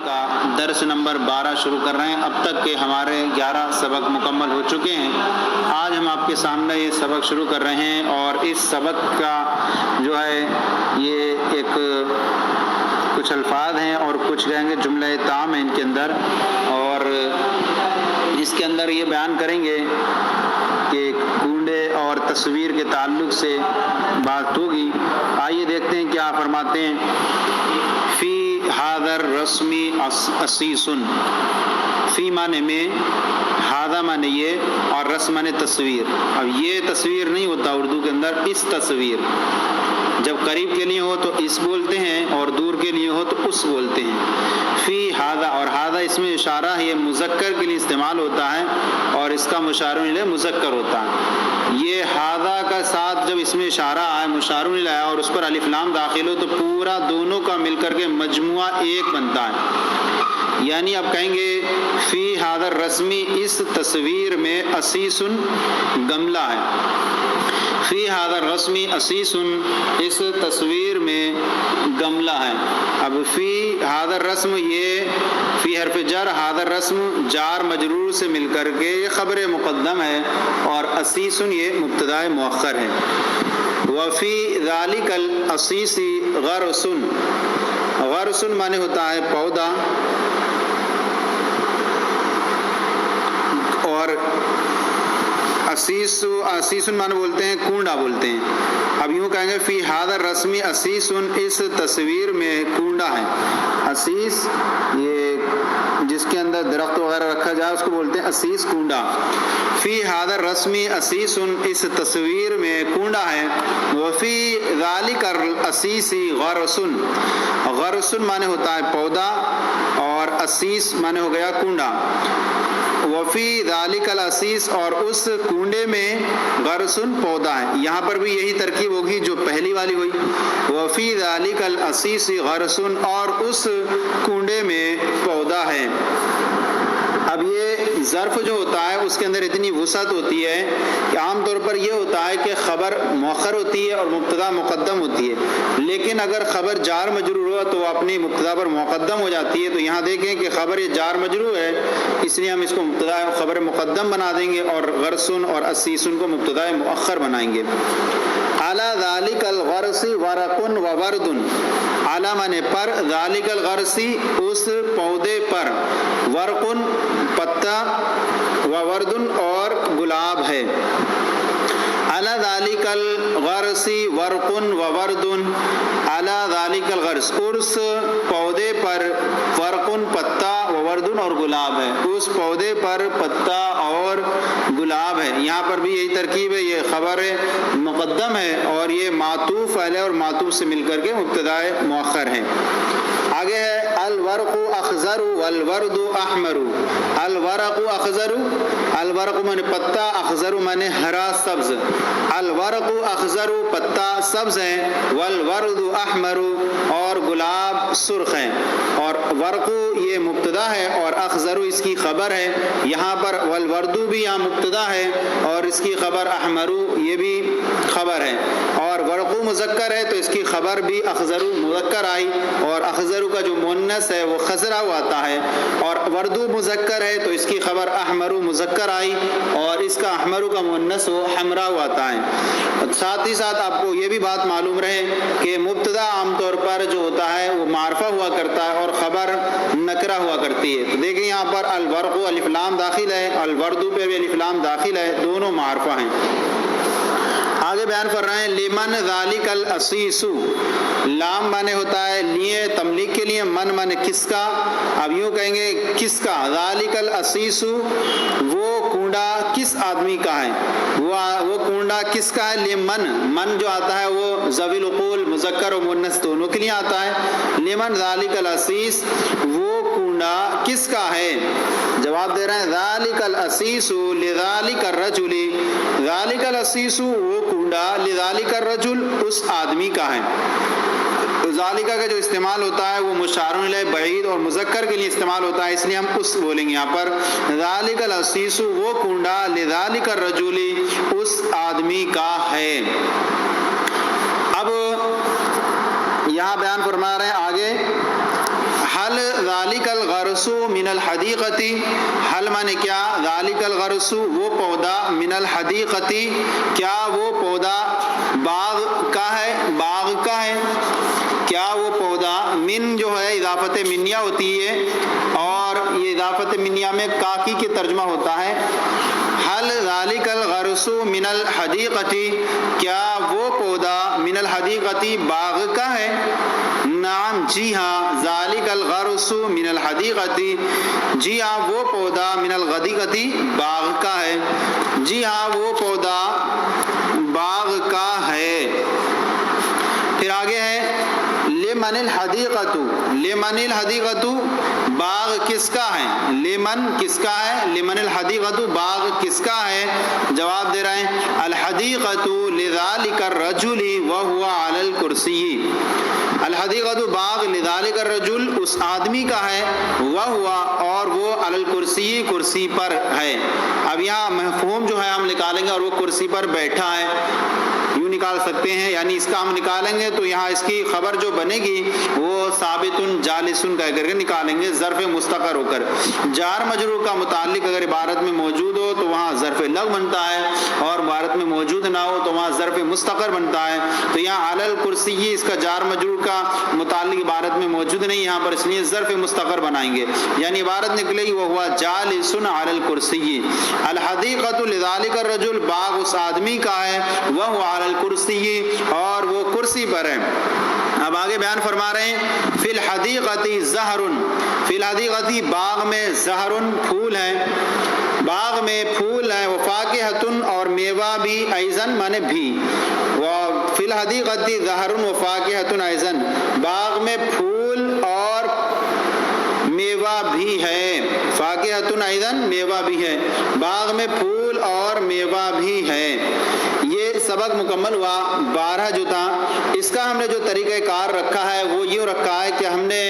کا درس نمبر 12 شروع کر رہے ہیں۔ اب تک کے ہمارے 11 سبق مکمل ہو چکے ہیں۔ آج ہم آپ کے سامنے یہ سبق شروع کر رہے ہیں اور اس سبق کا جو ہے یہ ایک کچھ الفاظ ہیں اور کچھ کہیں گے جملہ تام ہیں ان کے اندر، اور اس کے اندر یہ بیان کریں گے کہ کنڈے اور تصویر کے تعلق سے بات ہوگی۔ آئیے دیکھتے ہیں کیا فرماتے ہیں۔ فی حاضر رسمی اسیسن، فی معنی میں، ہادہ معنی یہ، اور رسم معنی تصویر۔ اب یہ تصویر نہیں ہوتا اردو کے اندر، اس تصویر جب قریب کے لیے ہو تو اس بولتے ہیں اور دور کے لیے ہو تو اس بولتے ہیں۔ فی ہادہ، اور ہادہ اس میں اشارہ ہے، یہ مذکر کے لیے استعمال ہوتا ہے اور اس کا مشار الیہ مذکر ہوتا ہے۔ یہ ہادہ کا ساتھ جب اس میں اشارہ آئے، مشار الیہ اور اس پر الف لام داخل ہو تو پورا دونوں کا مل کر کے مجموعہ ایک بنتا ہے۔ یعنی اب کہیں گے فی ہادہ رسمی، اس تصویر میں اسیسن گملہ ہے۔ فی حاضر رسمی اسیسن، اس تصویر میں گملہ ہے۔ اب فی حاضر رسم، یہ فی حرف جر، حاضر رسم جار مجرور سے مل کر کے یہ خبر مقدم ہے، اور اسیسن یہ مبتدا مؤخر ہے۔ وفی ذالک الاسیس غرسن، غرسن معنی ہوتا ہے پودا، اور اسیسن معنی بولتے ہیں کنڈا بولتے ہیں۔ اب یوں کہیں گے فی حاضر رسمی اسیسن، اس تصویر میں کنڈا ہے۔ اسیس یہ جس کے اندر درخت وغیرہ رکھا جائے اس کو بولتے ہیں اسیس، کنڈا۔ فی حاضر رسمی اسیسن، اس تصویر میں کنڈا ہے۔ وفی ذالک الاسیس غرسن، غرسن معنی ہوتا ہے پودا اور اسیس معنی ہو گیا کنڈا۔ وفی ذالک الاسیس، اور اس کنڈے میں غرسن پودا ہے۔ یہاں پر بھی یہی ترکیب ہوگی جو پہلی والی ہوئی، وفی ذالک الاسیس غرسن، اور اس کنڈے میں پودا ہے۔ اب یہ ظرف جو ہوتا ہے اس کے اندر اتنی وسعت ہوتی ہے کہ عام طور پر یہ ہوتا ہے کہ خبر مؤخر ہوتی ہے اور مبتدا مقدم ہوتی ہے، لیکن اگر خبر جار مجرور ہوا تو وہ اپنی مبتدا پر مقدم ہو جاتی ہے۔ تو یہاں دیکھیں کہ خبر یہ جار مجرور ہے، اس لیے ہم اس کو مبتدا خبر مقدم بنا دیں گے اور غرسن اور اسیسن کو مبتدا مؤخر بنائیں گے۔ علی ذالک الغرس ورق وورد، علی معنی پر، ذالک الغرس اس پودے پر، ورق پتا، وورد اور گلاب ہے۔ علی ذالک الغرس ورق وورد، علی ذالک الغرس اس پودے پر، ورق پتا، وورد اور گلاب ہے، اس پودے پر پتا اور گلاب ہے۔ یہاں پر بھی یہی ترکیب ہے، یہ خبر مقدم ہے اور یہ معطوف علیہ اور معطوف سے مل کر کے مبتدا مؤخر ہے۔ آگے ہے الورق اخضر والورد احمر، الورق اخضر، الورق معنی پتا، اخضر معنی ہرا سبز، الورق اخضر پتا سبز ہے، والورد احمر اور گلاب سرخ ہے۔ اور ورق یہ مبتدا ہے اور اخضر اس کی خبر ہے۔ یہاں پر والورد بھی یہاں مبتدا ہے اور اس کی خبر احمر یہ بھی خبر ہے، اور ورق مذکر ہے تو اس کی خبر بھی اخضر مذکر آئی، اور اخضر کا جو مؤنث ہے وہ خضرا آتا ہے، اور وردو مذکر ہے تو اس کی خبر احمر مذکر آئی، اور اس کا احمر کا مؤنث وہ حمرا آتا ہے۔ ساتھ ہی ساتھ آپ کو یہ بھی بات معلوم رہے کہ مبتدا عام طور پر جو ہوتا ہے وہ معرفہ ہوا کرتا ہے اور خبر نکرہ ہوا کرتی ہے۔ تو دیکھیں یہاں پر الورق الف لام داخل ہے، الوردو پہ بھی الف لام داخل ہے، دونوں معرفہ ہیں۔ آگے بیان کر رہے ہیں لمن ذالک الاسیس، لام معنی ہوتا ہے لیے، تملیک کے لیے، من معنی کس کا۔ اب یوں کہیں گے کس کا، ذالک الاسیس وہ کنڈا کس آدمی کا ہے، وہ کنڈا کس کا ہے، لمن، من جو آتا ہے وہ ذوی العقول مذکر و مؤنث دونوں کے لیے آتا ہے۔ لمن ذالک الاسیس وہ کنڈا کس کا ہے، جواب دے رہے ہیں ذالک الاسیس لذالک الرجل، ذالک الاسیس وہ کنڈا لذالک الرجل اس آدمی کا ہے۔ ذالکہ کا جو استعمال ہوتا ہے وہ مشار الیہ بعید اور مذکر کے لیے استعمال ہوتا ہے، اس لیے ہم اس بولیں گے یہاں پر ذالک الاسیس وہ کنڈا لذالک الرجل اس آدمی کا ہے۔ اب یہاں بیان فرما رہے ہیں آگے حل ذالک الغرس من الحدیقتی، حل مانے کیا، ذالک الغرس وہ پودا، من الحدیقتی کیا وہ پودا باغ کا ہے، باغ کا ہے، کیا وہ پودا، من جو ہے اضافت منیہ ہوتی ہے اور یہ اضافت منیہ میں کاکی کے ترجمہ ہوتا ہے. حل ذالک الغرس من الحدیقتی کیا وہ پودا من الحدیقتی باغ کا ہے. نعم جی ہاں، ذالک الغرس من الحدیقتی جی ہاں وہ پودا من الحدیقتی باغ کا ہے، جی ہاں وہ پودا باغ کا ہے. پھر آگے ہے لمن الحدیقۃ، لمن الحدیقۃ باغ کس کا ہے، لمن کس کا ہے، لمن الحدیقۃ باغ کس کا ہے. جواب دے رہے ہیں الحدیقۃ لذالک الرجل وهو علی الکرسی، الحدیقۃ باغ لذالک الرجل اس آدمی کا ہے، وہوا اور وہ علی الکرسی کرسی پر ہے. اب یہاں مفہوم جو ہے ہم نکالیں گے، اور وہ کرسی پر بیٹھا ہے یوں نکال سکتے ہیں، یعنی اس کا ہم نکالیں گے تو یہاں اس کی خبر جو بنے گی وہ ثابت جالسن کہہ کر کے نکالیں گے ظرف مستقر ہو کر. جار مجرور کا متعلق اگر عبارت میں موجود ہو تو وہاں ظرف لغو بنتا ہے، اور عبارت میں موجود نہ ہو تو وہاں ظرف مستقر بنتا ہے. تو یہاں علی الکرسی اس کا جار مجرور کا متعلق عبارت میں موجود نہیں یہاں پر، اس لیے ظرف مستقر بنائیں گے، یعنی عبارت نکلے گی وہ ہوا جالسن علی الکرسی. الحدیقۃ لذالک الرجل باغ اس آدمی کا ہے، وہ علی الکرسی اور وہ کرسی پر ہے. اب آگے بیان فرما رہے ہیں فی الحدیقۃ زہر، فی الحدیقۃ باغ میں زہر پھول ہیں، باغ میں پھول ہیں، وفاکہۃ اور میوہ بھی، ایزن مانے بھی، فی الحدیقۃ زہر وفاکہۃ ایزن باغ میں پھول اور میوہ بھی ہے، فاکہۃ ایزن میوہ بھی ہے، باغ میں پھول اور میوہ بھی ہے. یہ سبق مکمل ہوا. 12 جو تھا اس کا ہم نے جو طریقہ کار رکھا ہے وہ یوں رکھا ہے کہ ہم نے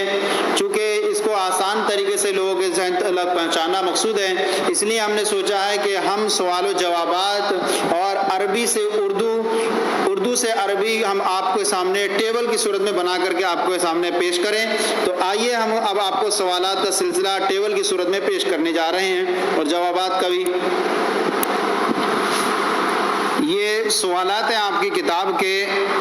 چونکہ اس کو آسان طریقے سے لوگوں کے ذہن تک پہنچانا مقصود ہے، اس لیے ہم نے سوچا ہے کہ ہم سوال و جوابات اور عربی سے اردو سے عربی ہم آپ کے سامنے ٹیبل کی صورت میں بنا کر کے آپ کے سامنے پیش کریں. تو آئیے ہم اب آپ کو سوالات کا سلسلہ ٹیبل کی صورت میں پیش کرنے جا رہے ہیں، اور جوابات کا بھی. یہ سوالات ہیں آپ کی کتاب کے،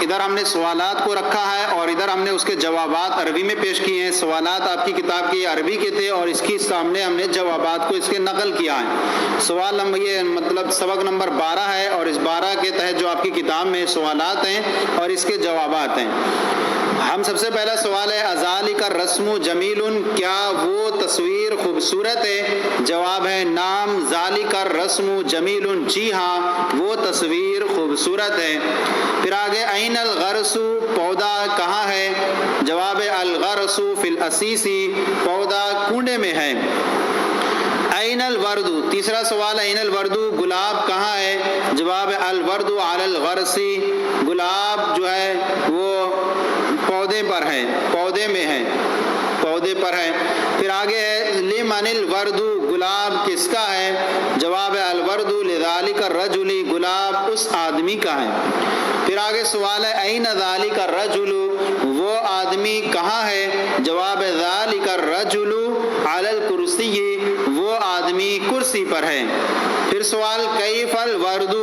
ادھر ہم نے سوالات کو رکھا ہے اور ادھر ہم نے اس کے جوابات عربی میں پیش کیے ہیں. سوالات آپ کی کتاب کی عربی کے تھے اور اس کی سامنے ہم نے جوابات کو اس کے نقل کیا ہے. سوال نمبر یہ مطلب سبق نمبر 12 ہے، اور اس 12 کے تحت جو آپ کی کتاب میں سوالات ہیں اور اس کے جوابات ہیں. ہم سب سے پہلا سوال ہے ذالک الرسم جمیل، کیا وہ تصویر خوبصورت ہے. جواب ہے نام ذالک الرسم جمیل، جی ہاں وہ تصویر خوبصورت ہے. پھر آگے این الغرس پودا کہاں ہے. جواب الغرس فی الاسیسی پودا کنڈے میں ہے. این الورد تیسرا سوال این الورد گلاب کہاں ہے. جواب الورد علی الغرسی گلاب جو ہے وہ پودے پر ہے، پودے میں ہے، پودے پر ہے. پھر آگے ہے لمن الورد گلاب کس کا ہے. جواب الورد لذالک الرجل گلاب اس آدمی کا ہے. پھر آگے سوال ہے این ذالک الرجل وہ آدمی کہاں ہے. جواب ذالک الرجل علی الکرسی وہ آدمی کرسی پر ہے. پھر سوال کیف الورد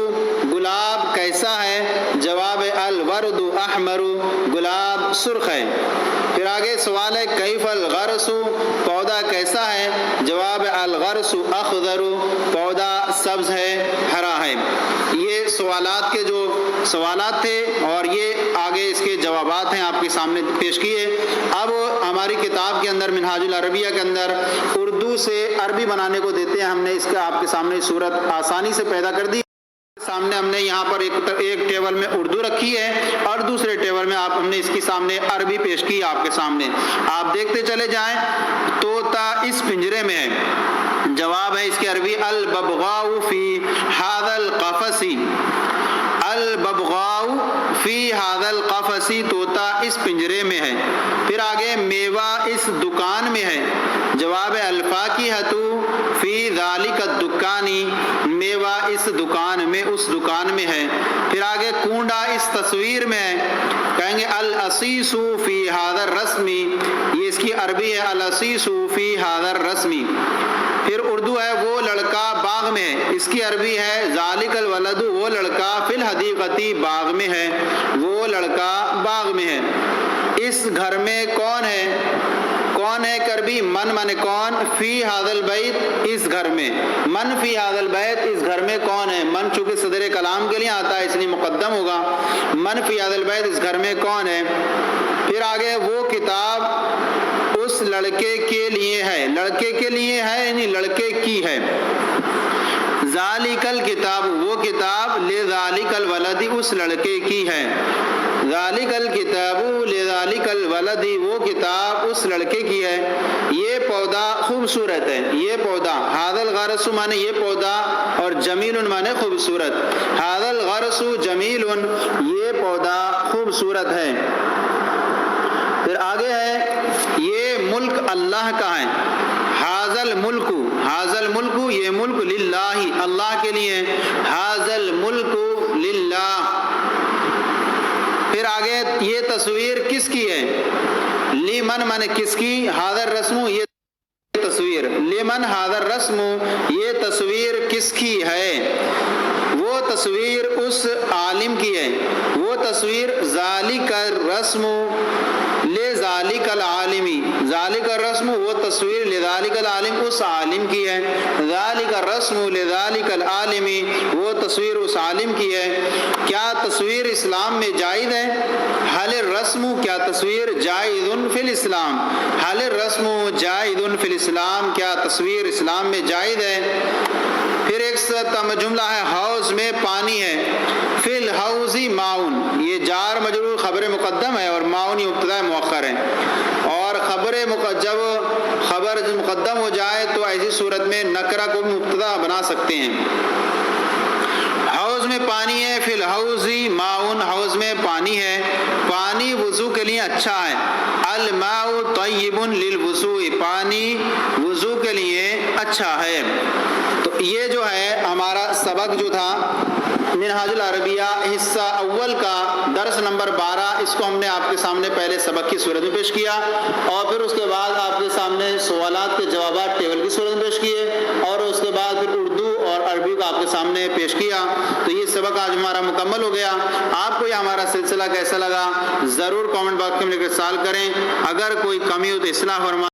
گلاب کیسا ہے. جواب الورد احمر گلاب سرخ ہے. پھر آگے سوال ہے کیف الغرس پودا کیسا ہے. جواب الغرس اخضر پودا سبز ہے، ہرا ہے. یہ سوالات کے جو سوالات تھے اور یہ آگے اس کے جوابات ہیں آپ کے سامنے پیش کیے. اب ہماری کتاب کے اندر منہاج العربیہ کے اندر اردو سے عربی بنانے کو دیتے ہیں. ہم نے اس کا آپ کے سامنے صورت آسانی سے پیدا کر دی. سامنے ہم نے یہاں پر ایک ٹیبل میں اردو رکھی ہے اور دوسرے ٹیبل میں ہم نے اس کی سامنے عربی پیش کی آپ کے سامنے. آپ دیکھتے چلے جائیں. طوطا اس پنجرے میں ہے. جواب ہے اس کی عربی الببغاء فی ھذا القفص، الببغاء فی ھذا القفص طوطا اس پنجرے میں ہے. پھر آگے میوہ اس دکان میں ہے. جواب ہے الفاکہۃ فی ذالک الدکان، میوہ اس دکان میں، اس دکان میں ہے۔ پھر آگے کونڈا اس تصویر میں ہے، کہیں گے العصیص فی ھذا الرسم، یہ اس کی عربی ہے العصیص فی ھذا الرسم۔ پھر اردو ہے وہ لڑکا باغ میں ہے، اس کی عربی ہے ذالک الولد، وہ لڑکا فی الحدیقۃ باغ میں ہے، وہ لڑکا باغ میں ہے۔ اس گھر میں کون ہے؟ کون ہے عربی من مانے کون، فی ھذا البیت اس گھر میں، من فی ھذا البیت اس گھر میں کون ہے، من چونکہ صدر کلام کے لیے آتا ہے اس لیے مقدم ہوگا، من فی ھذا البیت اس گھر میں کون ہے۔ پھر آگے وہ کتاب اس لڑکے کے لیے ہے، لڑکے کے لیے ہے یعنی لڑکے کی ہے۔ ذالک الکتاب وہ کتاب لذالک الولد اس لڑکے کی ہے، ذالک الکتاب لذالک الولد وہ کتاب اس لڑکے کی ہے۔ یہ پودا خوبصورت ہے، یہ پودا ھذا الغرس مانے یہ پودا، اور جمیل مانے خوبصورت، ھذا الغرس جمیل یہ پودا خوبصورت ہے۔ پھر آگے ہے یہ ملک اللہ کا ہے، ھذا الملک، ھذا الملک یہ ملک للہ اللہ کے لیے، ھذا الملک للہ۔ پھر آگے یہ تصویر کس کی ہے، لمن مانے کس کی، ھذا الرسم یہ تصویر، لمن ھذا الرسم یہ تصویر کس کی ہے، وہ تصویر اس عالم کی ہے، وہ تصویر ذالک الرسم لذالک العالم، ذالک الرسم وہ تصویر لذالک العالم اس عالم کی ہے، ذالک الرسم لذالک العالم وہ تصویر اس عالم کی ہے۔ کیا تصویر اسلام میں جائز ہے، حل الرسم کیا تصویر جائز فی الاسلام، حل الرسم جائز فی الاسلام کیا تصویر اسلام میں جائز ہے۔ پھر ایک جملہ ہے حوض میں پانی ہے، فی الحوض ماؤن یہ جار مجرور خبر مقدم ہے اور ماؤن یہ مبتدا مؤخر ہے، اور جب خبر مقدم ہو جائے تو ایسی صورت میں نکرہ کو مبتدا بنا سکتے ہیں۔ حوض میں پانی ہے، فی الحوض ماؤن حوض میں پانی ہے، پانی وضو کے لیے اچھا ہے، الماء طیب للوضوء پانی وضو کے لیے اچھا ہے۔ تو یہ جو ہے ہمارا سبق جو تھا منہاج العربیہ حصہ اول کا درس نمبر 12، اس کو ہم نے آپ کے سامنے پہلے سبق کی صورت میں پیش کیا، اور پھر اس کے بعد آپ کے سامنے سوالات کے جوابات ٹیبل کی صورت میں پیش کیے، اور اس کے بعد پھر اردو اور عربی کو آپ کے سامنے پیش کیا۔ تو یہ سبق آج ہمارا مکمل ہو گیا۔ آپ کو یہ ہمارا سلسلہ کیسا لگا ضرور کامنٹ باکس میں لکھ کر سوال کریں، اگر کوئی کمی ہو تو اصلاح فرمائیں۔